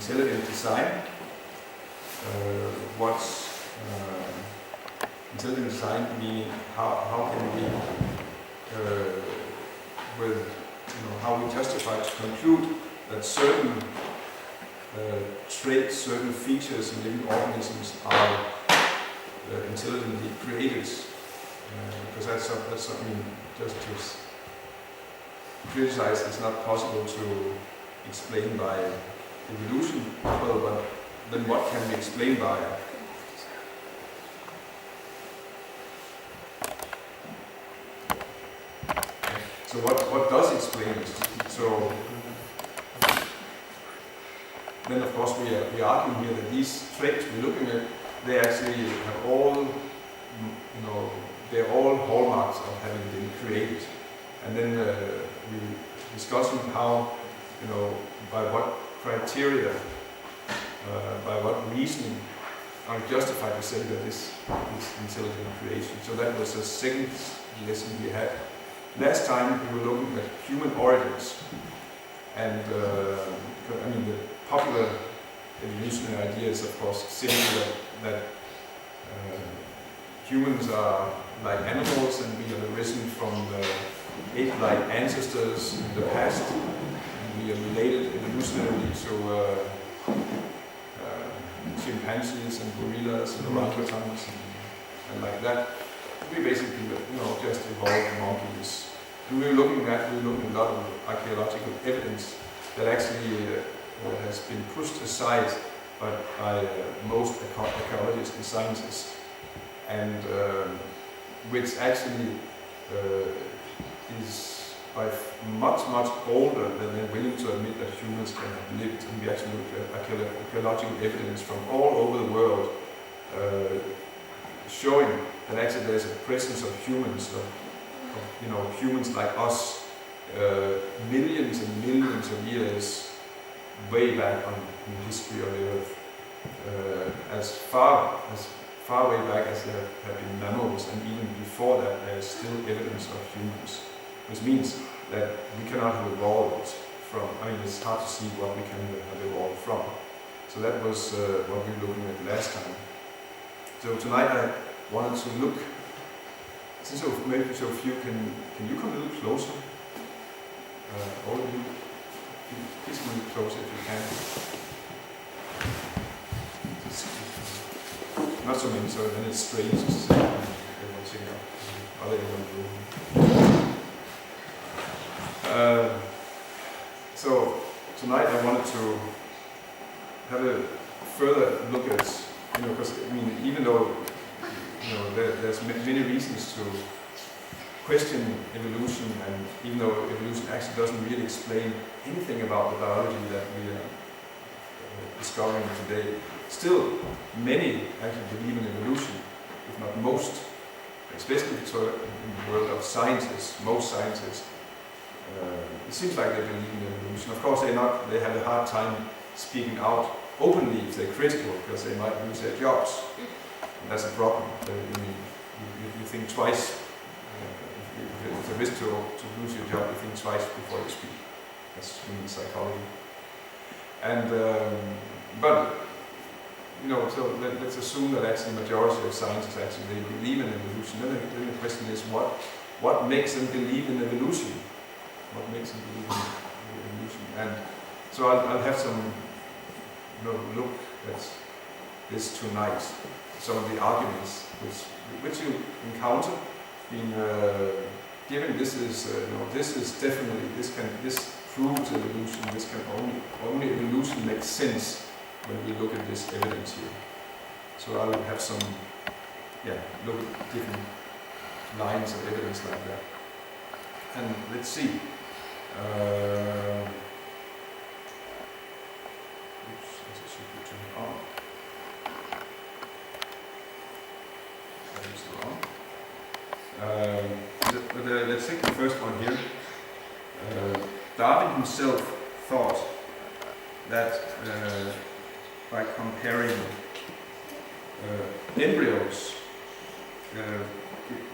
intelligent design. What's intelligent design meaning? How can we, how we justify to conclude that certain traits, certain features in living organisms are intelligently created? Because that's something just to criticize. It's not possible to explain by evolution. Well, but then what can we explain by? So what does explain it? So then of course we are arguing here that these traits we're looking at, they actually have all, they're all hallmarks of having been created. And then we're discussing how, by what criteria, by what reasoning are justified to say that this is intelligent creation. So that was the second lesson we had. Last time we were looking at human origins, and the popular evolutionary idea is of course simply that humans are like animals and we have arisen from the ape-like ancestors in the past, and we are related evolutionarily to chimpanzees and gorillas and orangutans and like that. We basically, just evolved monkeys. And we're looking at a lot of archaeological evidence that actually has been pushed aside by most archaeologists and scientists, and which actually is by much older than they're willing to admit that humans can have lived. And we actually look at archaeological evidence from all over the world showing that actually there's a presence of humans, humans like us, millions and millions of years way back in the history of the Earth, as far way back as there have been mammals, and even before that there's still evidence of humans, which means that we cannot have evolved from, it's hard to see what we can have evolved from. So that was what we were looking at last time. So tonight I wanted to look, maybe so if you can you come a little closer? All of you, please come a little closer if you can. Not so many, so then it's strange to see everyone sitting up. Other everyone room. So tonight I wanted to have a further look at, because even though there's many reasons to question evolution, and even though evolution actually doesn't really explain anything about the biology that we are discovering today, still many actually believe in evolution, if not most, especially in the world of scientists, most scientists. It seems like they believe in evolution. Of course they have a hard time speaking out openly if they're critical, because they might lose their jobs. And that's a problem. You think twice. If it's a risk to lose your job, you think twice before you speak. That's human psychology. And so let's assume that actually the majority of scientists actually they believe in evolution. Then the question is what makes them believe in evolution? What makes them believe in evolution? And so I'll have some look at this tonight. Some of the arguments which you encounter being given. This is definitely, this proves evolution. This can only evolution makes sense when we look at this evidence here. So I will have some look at different lines of evidence like that. And let's see. Let's take the first one here. Darwin himself thought that by comparing embryos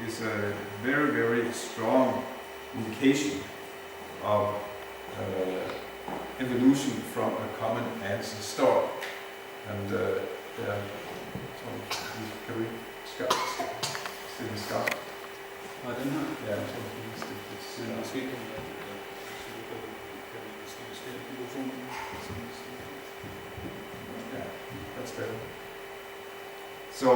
is a very, very strong indication of evolution from a common ancestor. And so can we start? I don't know. Yeah. Yeah, that's better. So,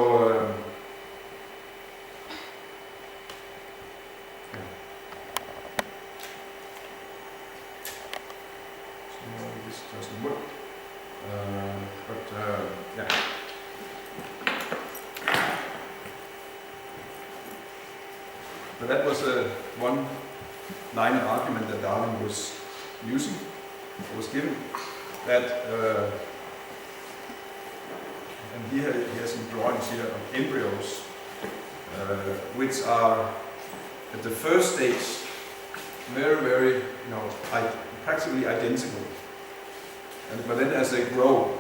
this doesn't work. Yeah. But that was one line of argument that Darwin was using, was given, that, and he has some drawings here of embryos, which are at the first stage very, practically identical. But then as they grow,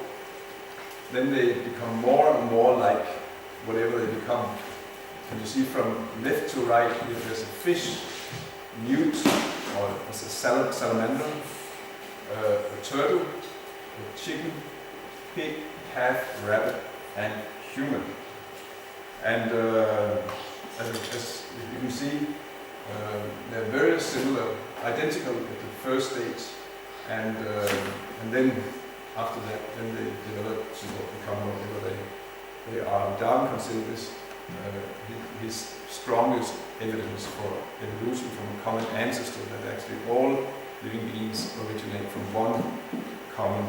then they become more and more like whatever they become. And you see from left to right here, there's a fish, newt, or it's a salamander, a turtle, a chicken, pig, calf, rabbit, and human. And as you can see, they're very similar, identical at the first stage, and then after that, then they develop to become whatever they are. Darwin considered this his strongest evidence for evolution from a common ancestor, that actually all living beings originate from one common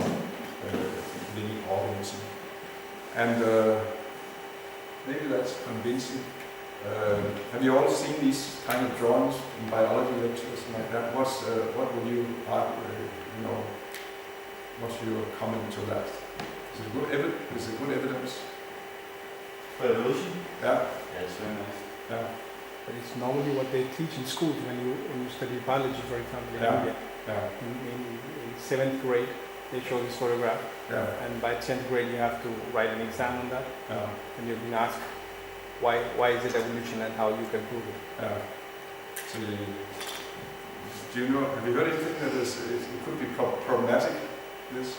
living organism. And maybe that's convincing. Have you all seen these kind of drawings in biology lectures like that? What would you argue, what's your comment to that? Is it good evidence? For evolution? Yeah. Yeah, it's very nice. Yeah. But it's normally what they teach in school when you study biology, for example, in India. Yeah. In 7th grade, they show this photograph, and by 10th grade you have to write an exam on that, and you've been asked why is it evolution and how you can prove it. Yeah. So do you know? Have you heard anything that it could be problematic? This.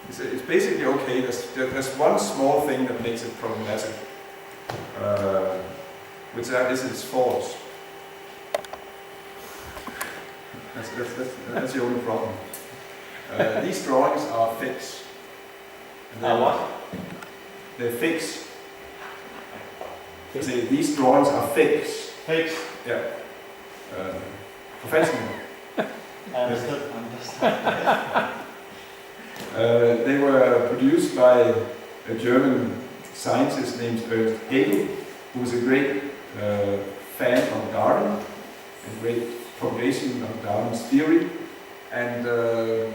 It's basically okay. There's one small thing that makes it problematic, which is its false. That's the only problem. These drawings are fixed. What? They're fixed. See, these drawings are fixed. Fixed? Yeah. Professional. I understand. They were produced by a German scientist named Ernst Haeckel, who was a great fan of Darwin, a great propagation of Darwin's theory. And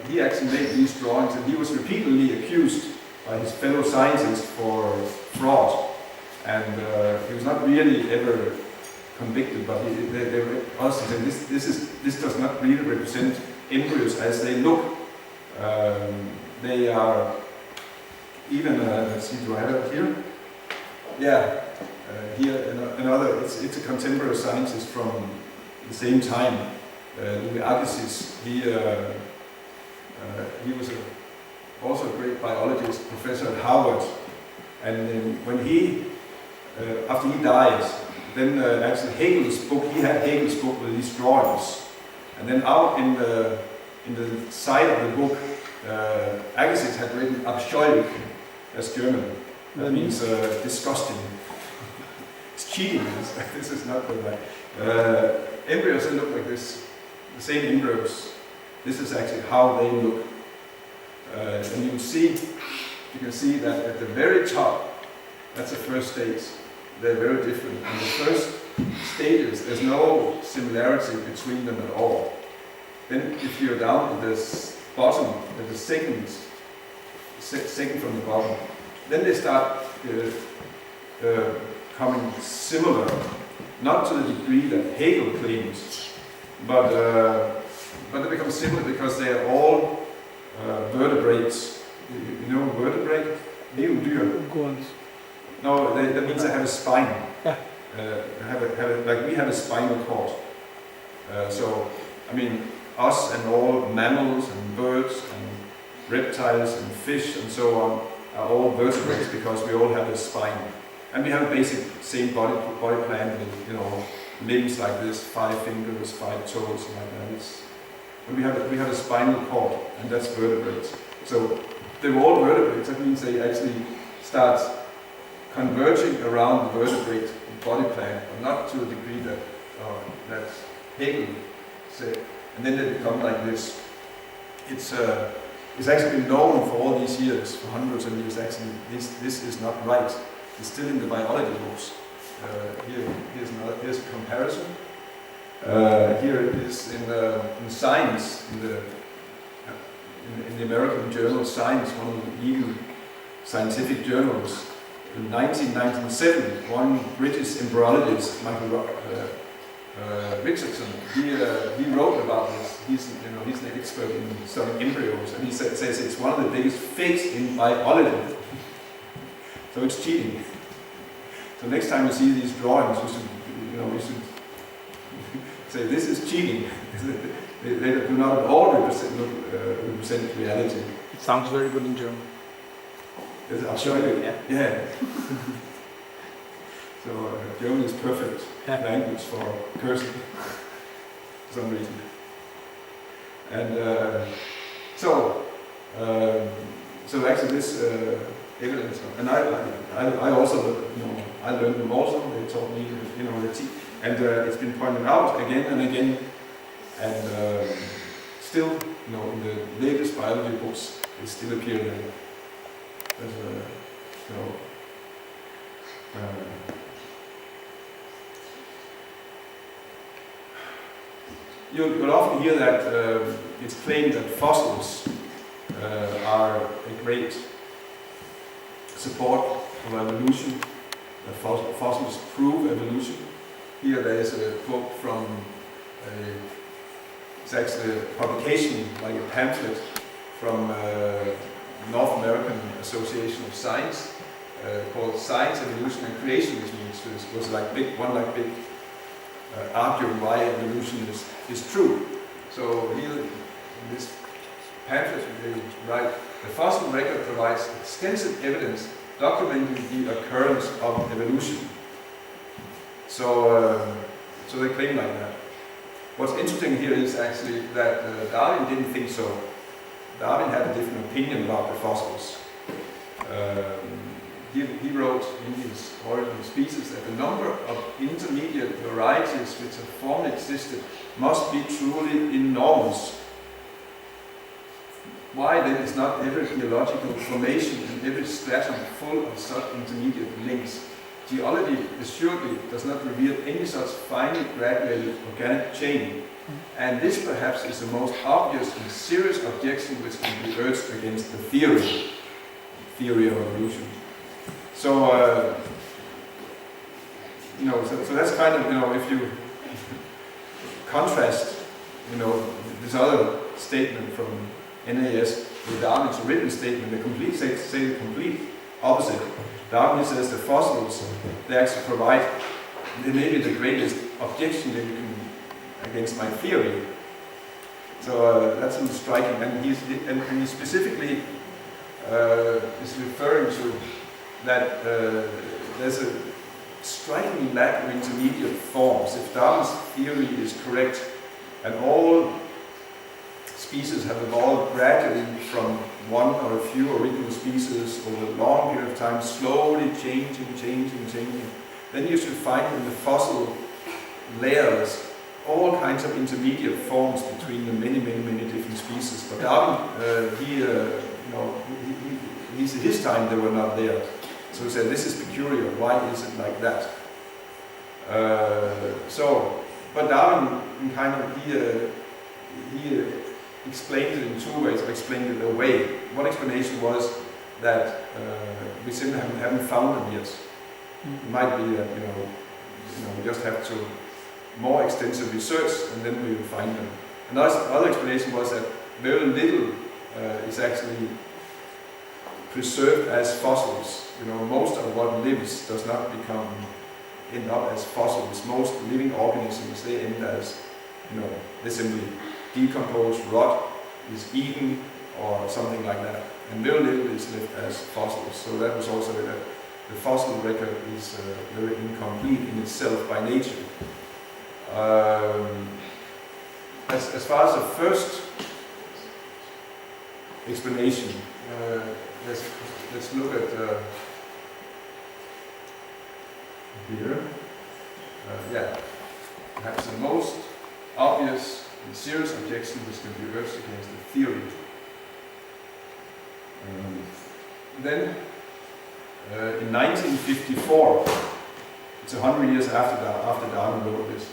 he actually made these drawings, and he was repeatedly accused by his fellow scientists for fraud. And he was not really ever convicted, but they were also saying this does not really represent embryos as they look. They are even, let's see, do I have it here? Yeah, here another, it's a contemporary scientist from the same time, Louis Agassiz. He was also a great biologist, professor at Harvard. And when after he died, then actually he had Haeckel's book with these drawings. And then out in the side of the book, Agassiz had written abscheulich as German. That means disgusting. It's cheating. This is not good. Embryos look like this. The same embryos. This is actually how they look. And you can see that at the very top, that's the first stage. They're very different. In the first stages, there's no similarity between them at all. Then if you're down at the bottom, at the second from the bottom, then they start coming similar, not to the degree that Haeckel claims, but they become similar because they are all vertebrates. You know vertebrate? Levende. No, that means they have a spine. Yeah. Like we have a spinal cord. So I mean, us and all mammals and birds and reptiles and fish and so on are all vertebrates because we all have a spine. And we have a basic same body plan with, you know, limbs like this, 5 fingers, 5 toes, and like that. And we have a spinal cord, and that's vertebrates. So they're all vertebrates. That means they actually start converging around the vertebrate body plan, but not to a degree that Hegel said. And then they become like this. It's actually been known for all these years, for hundreds of years. Actually, this is not right. It's still in the biology books. Here's a comparison. Here it is in Science, in the American journal Science, one of the leading scientific journals. In 1997, one British embryologist, Michael Richardson, he wrote about this. He's an expert in studying embryos, and he says it's one of the biggest fakes in biology. So it's cheating. So next time you see these drawings, you should say this is cheating. They do not at all represent reality. It sounds very good in German. I'll show you. Yeah. So German is perfect language for cursing for some reason. And so actually this evidence, and I also, I learned them also. They taught me, and it's been pointed out again and again, and still, in the latest biology books, it still appears as you'll often hear that it's claimed that fossils are a great support of evolution, that fossils prove evolution. Here there is a quote from it's actually a publication, like a pamphlet from North American Association of Science called Science, Evolution and Creationism, which was like big arguing why evolution is true. So here in this pamphlet they write, the fossil record provides extensive evidence documenting the occurrence of evolution. So they claim like that. What's interesting here is actually that Darwin didn't think so. Darwin had a different opinion about the fossils. He wrote in his Origin of Species that the number of intermediate varieties which have formerly existed must be truly enormous. Why then is not every geological formation and every stratum full of such intermediate links? Geology assuredly does not reveal any such finely graduated organic chain, and this perhaps is the most obvious and serious objection which can be urged against the theory of evolution. So, so that's kind of, if you contrast, this other statement from NAS with Darwin's written statement, say the complete opposite. Darwin says the fossils, they actually provide, they may be the greatest objection against my theory. So that's striking, and he specifically is referring to that there's a striking lack of intermediate forms. If Darwin's theory is correct, and all species have evolved gradually from one or a few original species over a long period of time, slowly changing, then you should find in the fossil layers all kinds of intermediate forms between the many different species. But Darwin, his time they were not there. So he said, this is peculiar, why is it like that? But Darwin he explained it in two ways, or explained it away. One explanation was that we simply haven't found them yet. It might be that we just have to more extensive research and then we will find them. Another explanation was that very little is actually preserved as fossils. Most of what lives does not end up as fossils. Most living organisms, they end as they simply decompose, rot, is eaten, or something like that. And very little is left as fossils. So that was also that the fossil record is very incomplete in itself by nature. As far as the first explanation, let's look at here. Perhaps the most obvious and serious objection which can be urged against the theory. Then, in 1954, it's 100 years after Darwin wrote this,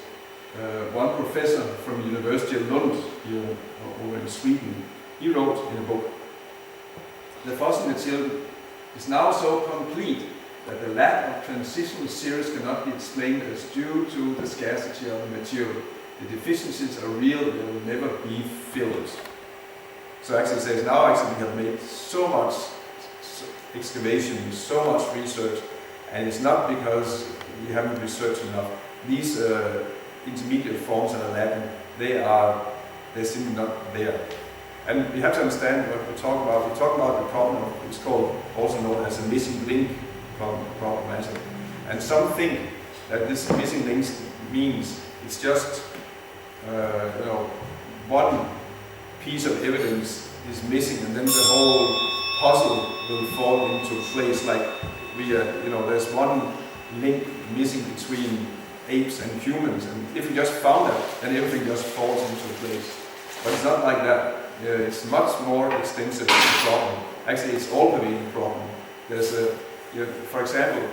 one professor from the University of Lund here over in Sweden, he wrote in a book, "The fossil material is now so complete that the lack of transitional series cannot be explained as due to the scarcity of the material. The deficiencies are real, they will never be filled." So actually it says, now actually we have made so much excavation, so much research, and it's not because we haven't researched enough. These intermediate forms that are lacking, they're simply not there. And we have to understand what we talk about. We talk about the problem, it's called, also known as a missing link problem. And some think that this missing link means it's just, one piece of evidence is missing, and then the whole puzzle will fall into place. Like there's one link missing between apes and humans, and if we just found that, then everything just falls into place. But it's not like that. It's much more extensive problem. Actually, it's all-pervading problem. There's for example,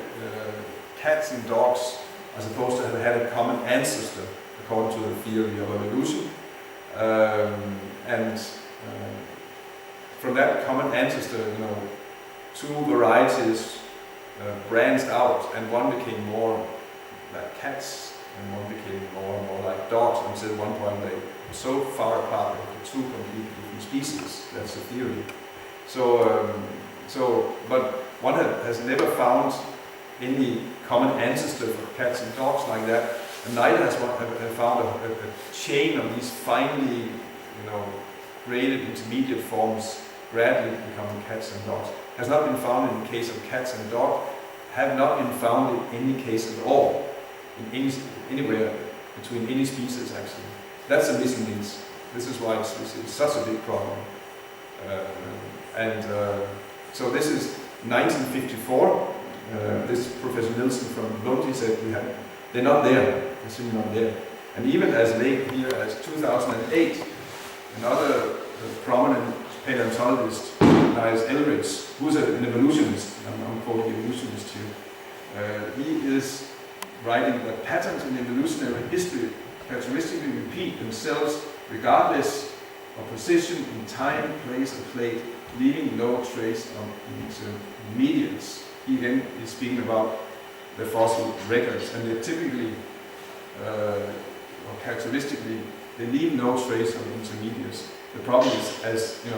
cats and dogs are supposed to have had a common ancestor, according to the theory of evolution. From that common ancestor, two varieties branched out, and one became more like cats, and one became more and more like dogs, until one point they were so far apart that they were two completely different species. That's the theory. But one has never found any common ancestor for cats and dogs like that, and neither has one found a chain of these finely, created intermediate forms gradually becoming cats and dogs. Has not been found in the case of cats and dogs, have not been found in any case at all, anywhere between any species actually. That's the missing links. This is why it's such a big problem. So this is 1954. This Professor Nielsen from Lund, he said they're not there. They're simply not there. And even as late here as 2008, another prominent paleontologist, Niles Eldridge, who's an evolutionist, I'm quoting evolutionist here, he is writing that patterns in evolutionary history characteristically repeat themselves regardless of position in time, place, or plate, leaving no trace of intermediates. He again is speaking about the fossil records, and they typically, or characteristically, they leave no trace of intermediates. The problem is, the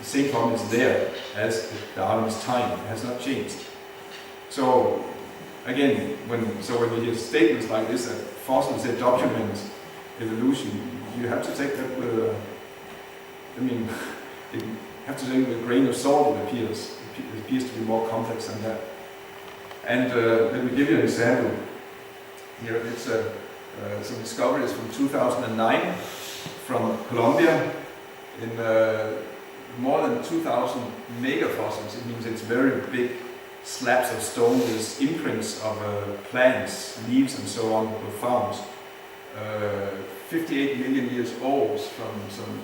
same problem is there as Darwin's time. It has not changed. So again, when you hear statements like this that fossils document evolution, you have to take that with you have to take it with a grain of salt. It appears to be more complex than that. And let me give you an example. Here it's some discoveries from 2009 from Colombia in more than 2,000 megafossils. It means it's very big slabs of stone with imprints of plants, leaves and so on were found. 58 million years old from some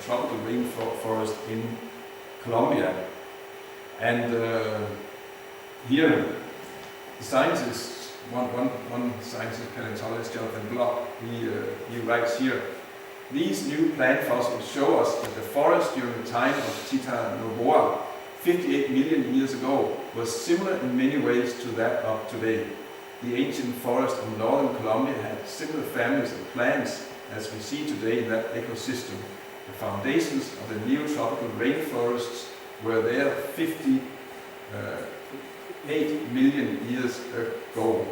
tropical rainforest in Colombia. And here the scientists, one scientist, paleontologist, Jonathan Block, he writes here, these new plant fossils show us that the forest during the time of Tita Noboa 58 million years ago was similar in many ways to that of today. The ancient forest of northern Colombia had similar families of plants as we see today in that ecosystem. The foundations of the neotropical rainforests were there 58 million years ago.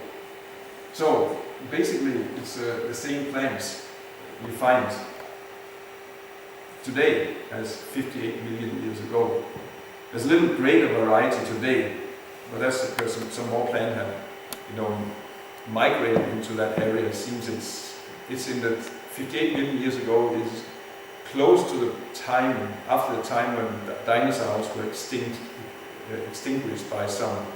So basically it's the same plants you find today as 58 million years ago. There's a little greater variety today, but that's because some more plants have, migrated into that area. It seems it's in the 58 million years ago is close to the time, after the time when the dinosaurs were extinguished by some,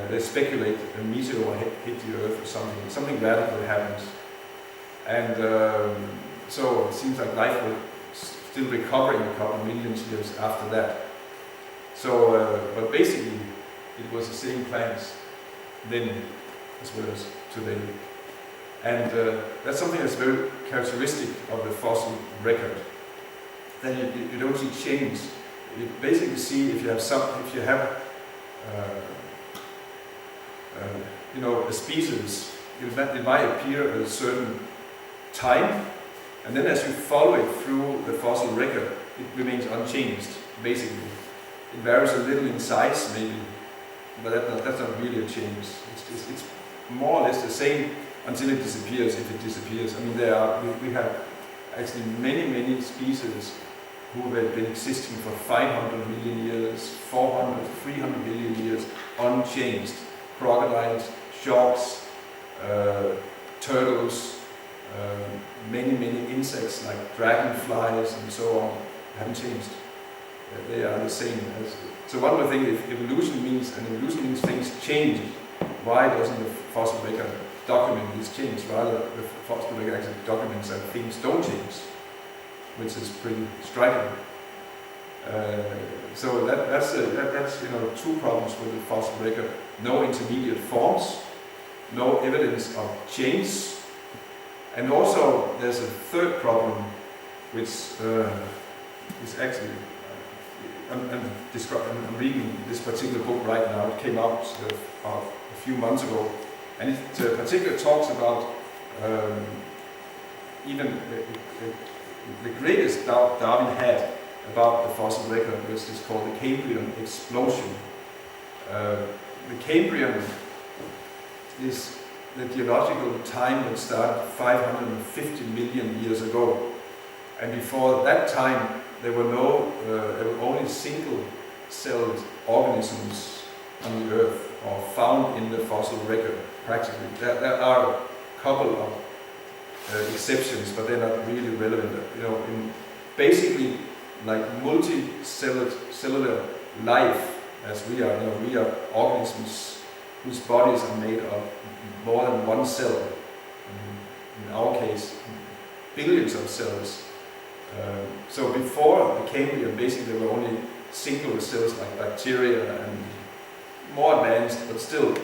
they speculate a meteor hit the earth or something radical happens. And so it seems like life was still recovering a couple of million years after that. So, but basically it was the same plants then as well as today. And that's something that's very characteristic of the fossil record. Then you don't see change. You basically see if you have a species, it might appear at a certain time, and then as you follow it through the fossil record, it remains unchanged. Basically, it varies a little in size, maybe, but that's not really a change. It's more or less the same until it disappears, if it disappears. I mean, we have actually many species who have been existing for 500 million years, 400, 300 million years, unchanged. Crocodiles, sharks, turtles, many insects like dragonflies and so on haven't changed. They are the same. So one would think if evolution means things change, why doesn't the fossil record document this change? Rather, the fossil record actually documents that things don't change, which is pretty striking. So that's two problems with the fossil record: no intermediate forms, no evidence of change, and also there's a third problem, which is actually I'm reading this particular book right now. It came out a few months ago, and it particularly talks about even the greatest doubt Darwin had about the fossil record, which is called the Cambrian explosion. The Cambrian is the geological time that started 550 million years ago, and before that time there were only single-celled organisms on the Earth, or found in the fossil record. Practically, there are a couple of exceptions, but they're not really relevant. Basically, like multi-cellular life, as we are organisms whose bodies are made of more than one cell. In our case, billions of cells. So before the Cambrian, basically there were only single cells like bacteria and more advanced, but still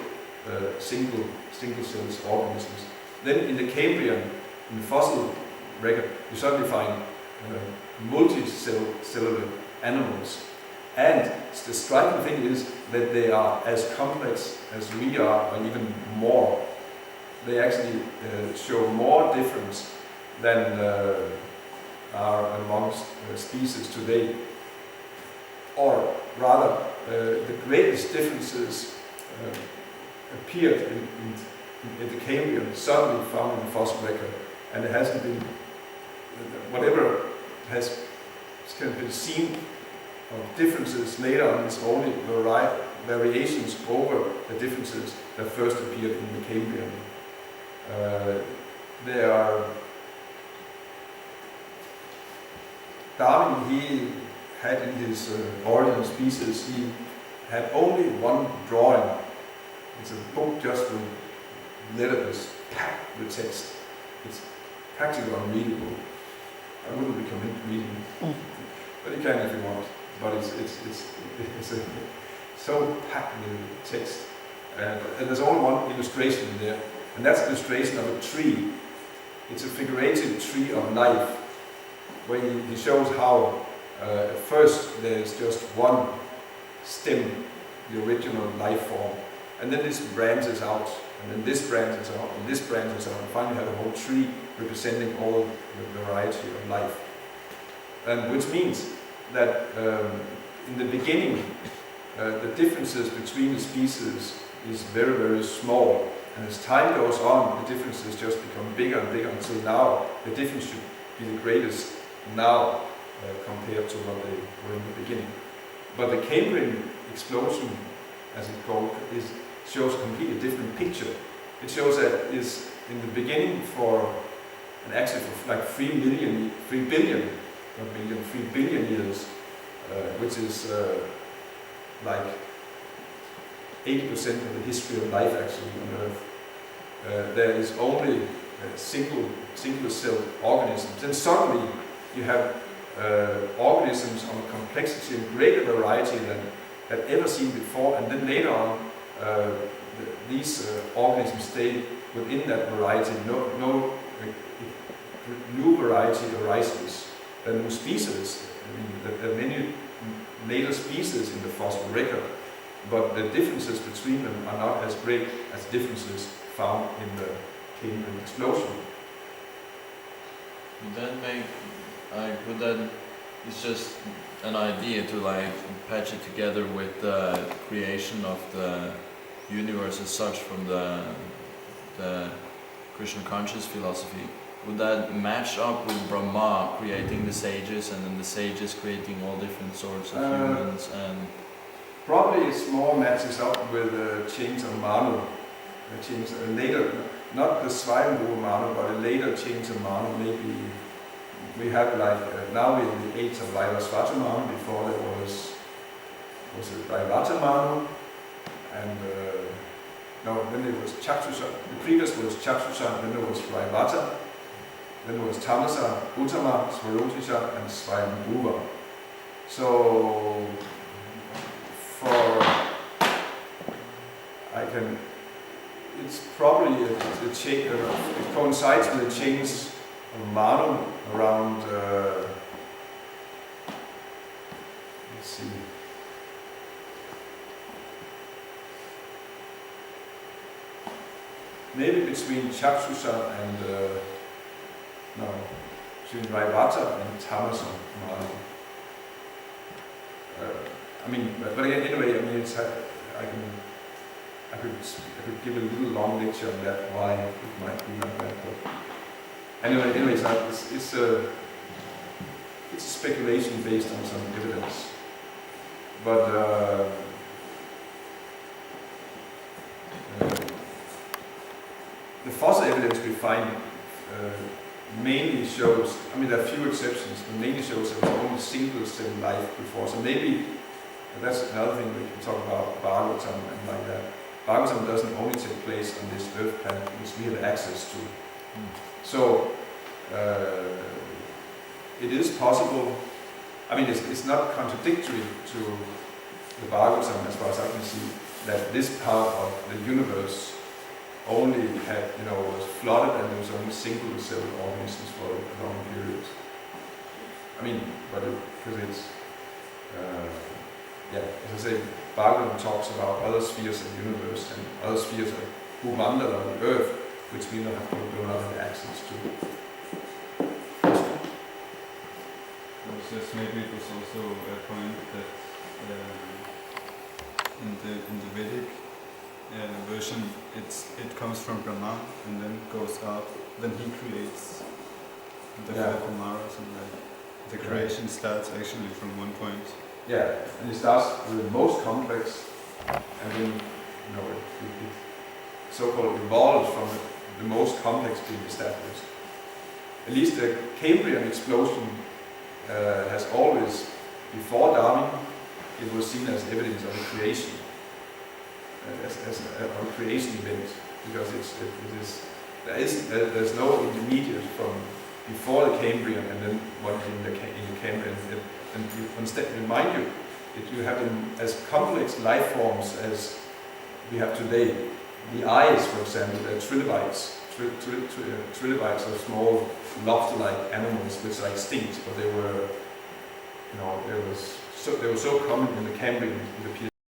single cells organisms. Then in the Cambrian, in the fossil record, you suddenly find multicellular animals. And the striking thing is that they are as complex as we are, or even more. They actually show more difference than are amongst species today. Or rather, the greatest differences appeared in the Cambrian, suddenly found in the fossil record, and it hasn't been, whatever has been seen of differences later on is only variations over the differences that first appeared in the Cambrian. There are Darwin, he had in his Origin of Species, he had only one drawing. It's a book just with letters packed with text. It's practically unreadable. I wouldn't recommend reading it, but you can if you want. But it's so packed with text. And there's only one illustration in there, and that's the illustration of a tree. It's a figurative tree of life, where he shows how at first there's just one stem, the original life form, and then this branches out, and then this branches out, and this branches out, and finally you have a whole tree representing all the variety of life. And which means that in the beginning the differences between the species is very, very small, And as time goes on, the differences just become bigger and bigger until now the difference should be the greatest now compared to what they were in the beginning. But the Cambrian explosion, as it's called, shows a completely different picture. It shows that is in the beginning for, and actually for like 3 billion years, which is like 80% of the history of life actually on Earth. There is only single cell organisms. And suddenly you have organisms of a complexity and greater variety than had ever seen before, and then later on these organisms stay within that variety. No new variety arises. There are new species. I mean, there are many later species in the fossil record, but the differences between them are not as great as differences found in the Cambrian explosion. Would that it's just an idea to like patch it together with the creation of the universe as such from the Krishna conscious philosophy? Would that match up with Brahma creating the sages and then the sages creating all different sorts of humans? And probably it's more matches up with chains of Manu. Chains later, not the Swayambhuva Manu, but a later chains of Manu. Maybe we have like now we're in the age of Vaivasvata Manu. Before there was it Vaivata Manu, and no, then it was Chakshusa. The previous was Chakshusa, then there was Vaivata, then there was Tamasa, Uttama, Svarotisha, and Swayambhuva. So it's probably it coincides with the chains of Manu around, let's see, maybe between Chakshusa and, between Vaivata and Tamasa Manu. I mean, but anyway, I mean, I could give a little long lecture on that, why it might be like that. But anyways, it's a speculation based on some evidence. But the fossil evidence we find mainly shows, I mean there are few exceptions, but mainly shows that there's only single cell life before. So maybe that's another thing we can talk about Bhagavatam and like that. Bhagavatam doesn't only take place on this earth planet, which we have access to. So it is possible, I mean it's not contradictory to the Bhagavatam as far as I can see, that this part of the universe only had, was flooded and there was only single cell organisms for a long period. I mean, because it's, as I say, Bhagavatam talks about other spheres of the universe and other spheres of Bhumandala on the earth, which we do not have access to. Just maybe it was also a point that in the Vedic version, it comes from Brahma and then goes up. Then he creates the four Kumaras, and the creation starts actually from one point. Yeah, and it starts with the most complex, and then it so-called evolves from the most complex being established. At least the Cambrian explosion has always, before Darwin, it was seen as evidence of a creation, as a creation event, because there's no intermediate from before the Cambrian and then what in the Cambrian. And you remind you that you have them as complex life forms as we have today. The eyes, for example, they're trilobites. Trilobites are small lobster-like animals which are extinct, but they were so common in the Cambrian.